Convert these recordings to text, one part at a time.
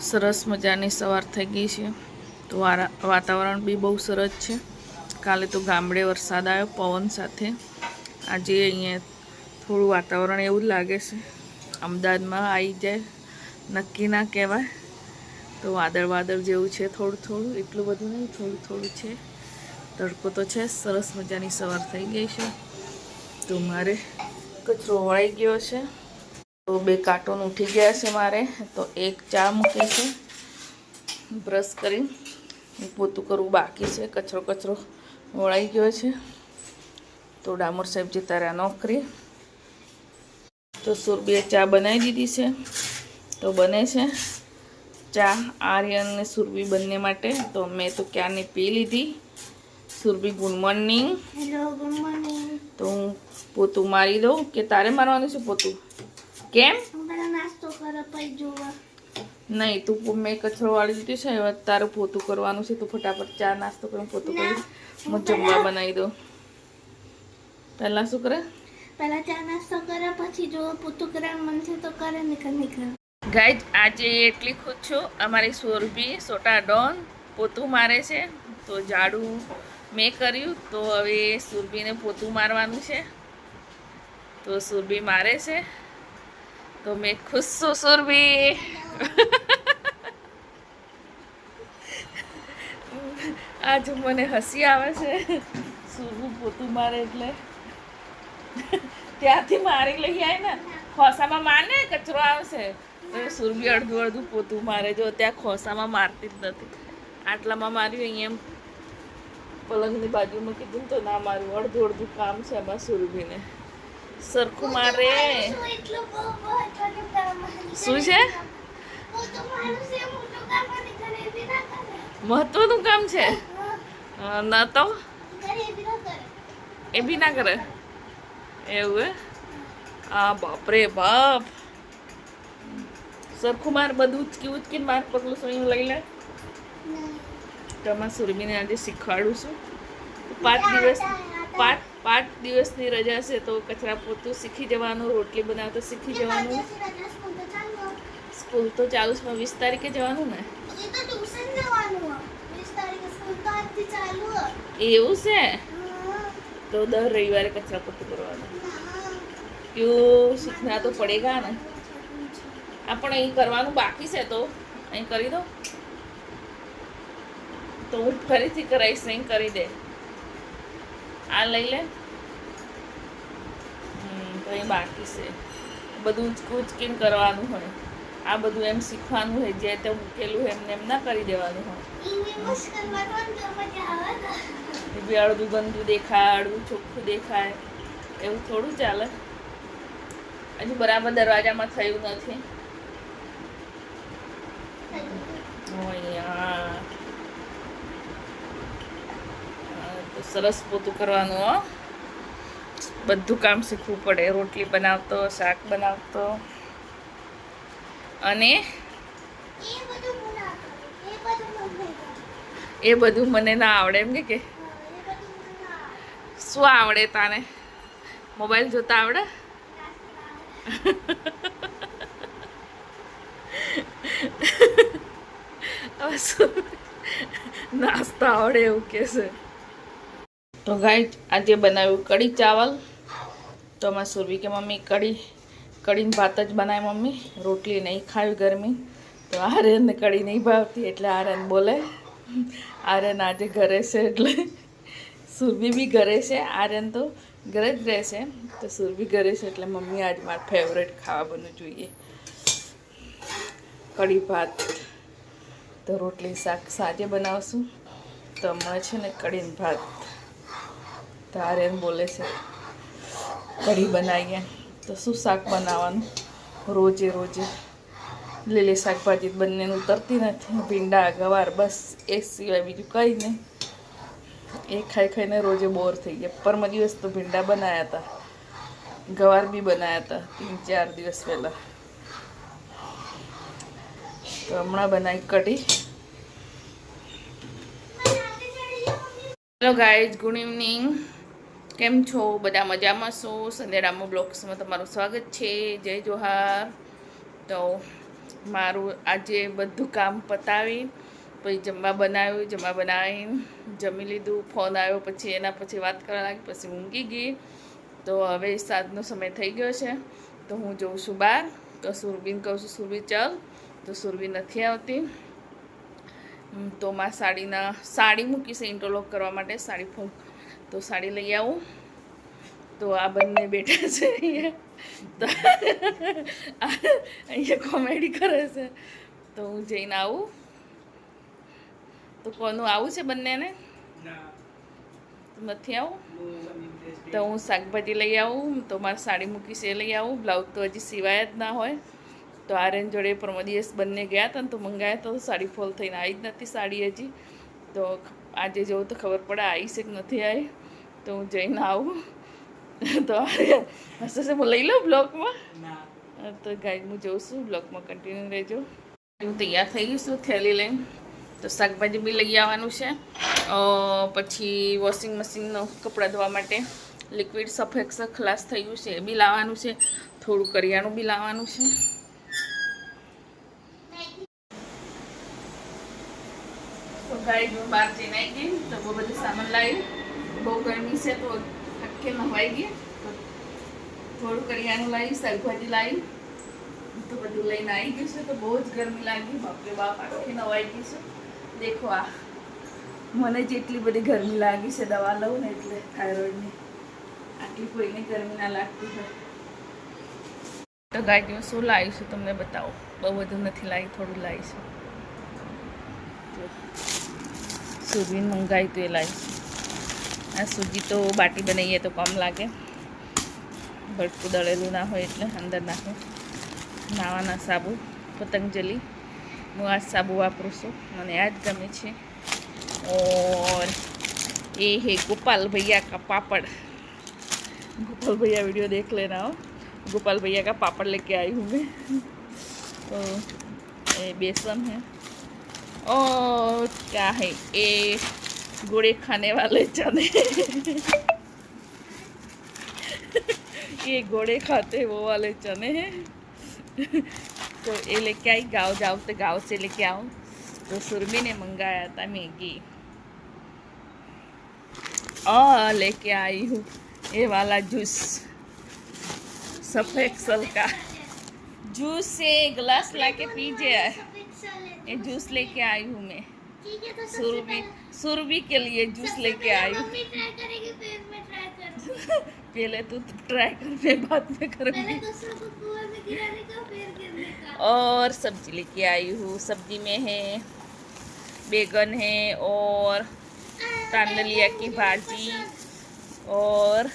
સરસ મજાની સવાર થઈ ગઈ છે તો વાતાવરણ બી બહુ સરસ છે। કાલે તો ગામડે વરસાદ આવ્યો પવન સાથે। આજે અહીંયા થોડું વાતાવરણ એવું જ લાગે છે અમદાવાદમાં આવી જાય નક્કી ના કહેવાય। તો વાદળ જેવું છે થોડું થોડું, એટલું બધું નહીં, થોડું થોડું છે। તડકો તો છે, સરસ મજાની સવાર થઈ ગઈ છે। તો મારે કચરો વળાઈ ગયો છે તો 2 કાર્ટૂન ઉઠી ગયા છે મારે। તો એક ચા મૂકી છે, બ્રશ કરી પોતું કરવું બાકી છે, કચરો વળાઈ ગયો છે। તો ડામોર સાહેબ જતા રહ્યા નોકરી। તો સુરભીએ ચા બનાવી દીધી છે તો બને છે ચા આર્યન ને સુરભી બંને માટે। તો મેં તો ક્યારની પી લીધી। Surabhi good morning. Hello good morning. તો હું પોતું મારી દઉં કે તારે મારવાનું છે પોતું? કેમ નાસ્તો કરો પછી જોવા નહીં, તું મેં કચરો વાળી દીધી છે, હવે તારું પોતું કરવાનું છે। તું ફટાફટ ચા નાસ્તો કરીને પોતું કરી હું જમવા બનાવી દઉં। પહેલાં શું કરે? પહેલા ચા નાસ્તો કરે પછી જો પોતું કરવાનું મન છે તો કરે, નીકળ ગાઈઝ આજે એટલી ખુશ છું, અમારી સુરભી સોટા ડોન પોતું મારે છે। તો ઝાડુ મેં કર્યું તો હવે સુરભીને પોતું મારવાનું છે। તો સુરભી મારે છે તો મેં ખુશ છું સુરભી। આજ મને હસી આવે છે સુરભી પોતું મારે એટલે ત્યાંથી મારી લઈ આવે ને ખોસામાં મારને કચરો આવશે તો સુરભી અડધું પોતું મારે। જો ત્યાં ખોસામાં મારતી જ નથી, આટલામાં માર્યું, અહીંયા પલંગની બાજુમાં કીધું તો ના મારું, અડધું કામ છે એમાં સુરભીને। સરખું મારે શું છે? મહત્વનું કામ છે ના તો એ બી ના કરે એવું હે? આ બાપરે બાપ, સરખું માર, બધું ઉચકીને માર, પગલું સોયું લઈ લે। તમારા સુરભીને આજે શીખવાડું છું। 5 દિવસની રજા છે તો કચરા પોતું શીખી જવાનું, રોટલી બનાવતા શીખી જવાનું। સ્કૂલ તો ચાલુ છે, 20 તારીખે જવાનું ને? એવું છે તો દર રવિવારે કચરા પોતું કરવાનું। ક્यों सीखना तो पड़ेगा ना। આપણે અહીં કરવાનું બાકી છે તો અહીં કરી દો તો હું ફરીથી કરાવીશ, અહીં કરી દે। આ લઈ લે, તો અહીં બાકી છે, બધું ઉચકીને કરવાનું હોય। આ બધું એમ શીખવાનું હોય, જે તે મૂકેલું એમને એમ ના કરી દેવાનું હોય। બી અડધું ગંદુ દેખાય, અડધું ચોખ્ખું દેખાય, એવું થોડું ચાલે। હજુ બરાબર દરવાજામાં થયું નથી। તો સરસ પોતું કરવાનું હો, બધું કામ શીખવું પડે। રોટલી બનાવતો, શાક બનાવતો, અને એ બધું મને ના આવડે એમ કે શું આવડે તાને? મોબાઈલ જોતા આવડે? નાસ્તા આવડે એવું કે છે। તો ગાઈઝ આજે બનાવ્યું કઢી ચાવલ। તો અમારી સુરભી કે મમ્મી કઢીને ભાત જ બનાવે મમ્મી, રોટલી નહીં ખાવી ગરમી। તો આર્યનને કઢી નહીં ભાવતી એટલે આર્યન બોલે, આર્યન આજે ઘરે છે એટલે સુરભી બી ઘરે છે, આર્યન તો ઘરે જ રહેશે। તો સુરભી ઘરે છે એટલે મમ્મી આજ મારું ફેવરેટ ખાવાનું જોઈએ, કઢી ભાત। તો રોટલી શાક સાંજે બનાવશું, તો હમણાં છે ને કઢીને ભાત। તો આર્યન બોલે છે કઢી બનાવીએ તો શું શાક બનાવવાનું? રોજે લીલી શાકભાજી બંનેનું ઉતરતી નથી, ભીંડા ગવાર બસ એ સિવાય બીજું કંઈ નહીં। એ ખાઈને રોજે બોર થઈ ગયા। પરમ દિવસ તો ભીંડા બનાવ્યા હતા, ગવાર બી બનાવ્યા હતા 3-4 દિવસ પહેલાં। તો હમણાં બનાવી કઢી। હેલો ગાઈઝ, ગુડ ઇવનિંગ, કેમ છો બધા? મજામાં છો? સંધ્યા ડામો બ્લોગ્સમાં તમારું સ્વાગત છે। જય જોહાર। તો મારું આજે બધું કામ પતાવી પછી જમવા બનાવ્યું, જમવા બનાવીને જમી લીધું, ફોન આવ્યો, પછી એના પછી વાત કરવા લાગી, પછી ઊંઘી ગઈ. તો હવે 7નો સમય થઈ ગયો છે. તો હું જઉં છું બહાર. તો સુરભીને કહું છું, સુરભી ચાલ. તો સુરભી નથી આવતી. તો મારા સાડી મૂકી છે ઇન્ટરલોક કરવા માટે, સાડી ફૂંક. તો સાડી લઈ આવું. તો આ બંને બેઠા છે અહીંયા. તો અહીંયા કોમેડી કરે છે. તો હું જઈને આવું. તો કોનું આવું છે બંનેને? નથી આવું. તો હું શાકભાજી લઈ આવું. તો મારે સાડી મૂકી છે એ લઈ આવું. બ્લાઉઝ તો હજી સિવાય જ ના હોય. તો આર્યન જોડે પરમ દિવસ બંને ગયા હતા ને તો મંગાયા તો સાડી ફોલ થઈને આવી જ નથી સાડી હજી. તો આજે જવું તો ખબર પડે આવી છે કે નથી આવી. તો હું જઈને આવું. તો હશે હું લઈ લઉં બ્લોગમાં. તો ગાઈડ હું જોઉં છું, બ્લોગમાં કન્ટિન્યુ રહેજો. હું તૈયાર થઈ ગઈ છું થેલી લઈને. તો શાકભાજી બી લઈ આવવાનું છે. પછી વોશિંગ મશીનનો કપડાં ધોવા માટે લિક્વિડ સફેક્સ ખલાસ થઈ ગયું છે એ બી લાવવાનું છે. થોડું કરિયાણું બી લાવવાનું છે. તો ગાઈડ હું બહાર જઈને આવી ગઈ. તો બહુ બધું સામાન લાવી. બહુ ગરમી છે તો આખે નવાઈ ગઈ. તો થોડું કરિયાણું લાવી, શાકભાજી લાવી. તો બધું લઈને આવી ગયું છે. તો બહુ જ ગરમી લાગી. બાપરે બાપ, આખી નવાઈ ગઈ છે. દેખો આ મને જેટલી બધી ગરમી લાગી છે દવા લઉં ને એટલે થાઇરોઇડની. આટલી કોઈને ગરમી ના લાગતી હોય. તો ગાય શું લાવી છું તમને બતાવો. બહુ બધું નથી લાવી, થોડું લાવી છું. સૂજીને મંગાવી તો એ લાવી છું. આ સૂજી તો બાટી બનાવીએ તો કમ લાગે. ભટકું દળેલું ના હોય એટલે અંદર નાખે. નાવાના સાબુ પતંજલિ. હું આ સાબુ વાપરું છું, મને આ જ ગમે છે. और ये है गोपाल भैया का पापड़. गोपाल भैया वीडियो देख लेना हो. गोपाल भैया का पापड़ लेके आई हूँ मैं. तो ये बेसन है और क्या है ये गुड़े खाने वाले चने. ये घोड़े खाते वो वाले चने हैं. तो ये लेके आई. गाँव से लेके आऊँ. तो सुरभि ने मंगाया था मैगी और लेके आई हूँ ये वाला जूस. सफेद सल का जूस से गिलास लाके पीजिए. ये जूस लेके आई हूँ मैं. सुरभि के लिए जूस लेके आई हूँ. पहले तो ट्राई कर, मैं बाद में करूँगी. और सब्जी लेके आई हूँ. सब्जी में है बैगन है और तांदलिया की भाजी और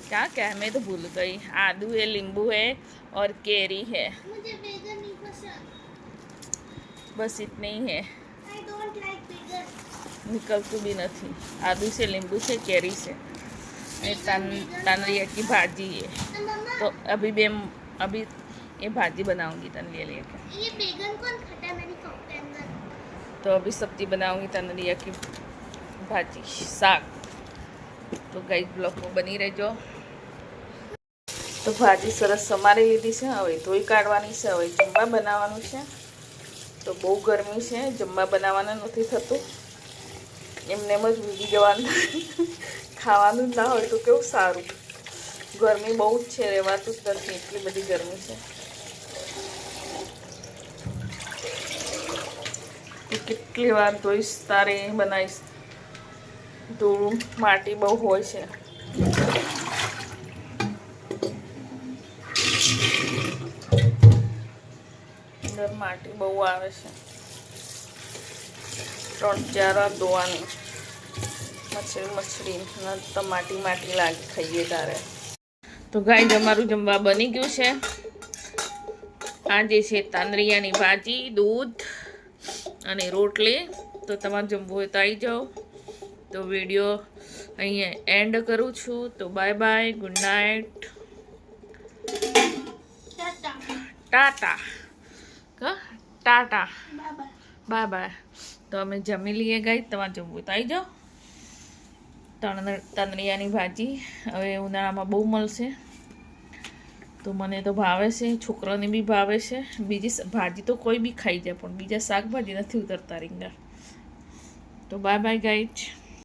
क्या क्या है मैं तो भूल गई. आलू है, नींबू है और केरी है. मुझे बैगन नहीं पसंद. बस इतने ही है. I don't like बैगन. निकलતું भी नहीं. आलू से, नींबू से, केरी से. तांदलिया की भाजी है. तो अभी ये भाजी बनाऊंगी तांदलिया लेके. ये बैगन कौन खाता है? मैंने खाया अंदर. तो अभी सब्जी बनाऊंगी तांदलिया की भाजी, શાક. તો ગાઈસ બ્લોગમાં બની રહેજો. તો ભાજી સરસ સમારી લીધી છે. હવે ધોઈ કાઢવાની છે. હવે જમવા બનાવવાનું છે. તો બહુ ગરમી છે, જમવા બનાવવાનું નથી થતું. એમને એમ જ ભૂગી જવાનું. ખાવાનું જ ના હોય તો કેવું સારું. ગરમી બહુ જ છે, રહેવાતું જ નથી, એટલી બધી ગરમી છે. તો કેટલી વાર ધોઈશ તારે બનાવીશ. ધૂળ માટી બહુ હોય છે. અંદર માટી બહુ આવે છે. 3-4 વાર ધોવાની. મછલી તો માટી લાગે ખાઈએ તારે. તો ગાય અમારું જમવા બની ગયું છે. આજે છે તાંદરિયાની ભાજી, દૂધ અને રોટલી. તો તમારે જમવું હોય તો આવી જાઓ. તો વિડીયો અહીંયા એન્ડ કરું છું. તો bye bye, good night, Tata. Tata, bye bye. તો અમે જમી લઈએ ગાઈ. તમારે જમવું હોય તો આવી જાઓ. તાંદરિયાની ભાજી હવે ઉનાળામાં બહુ મળશે. તો મને તો ભાવે છે, છોકરાને બી ભાવે છે. બીજી ભાજી તો કોઈ બી ખાઈ જાય, પણ બીજા શાકભાજી નથી ઉતરતા રીંગણ. તો બાય બાય ગાઈઝ.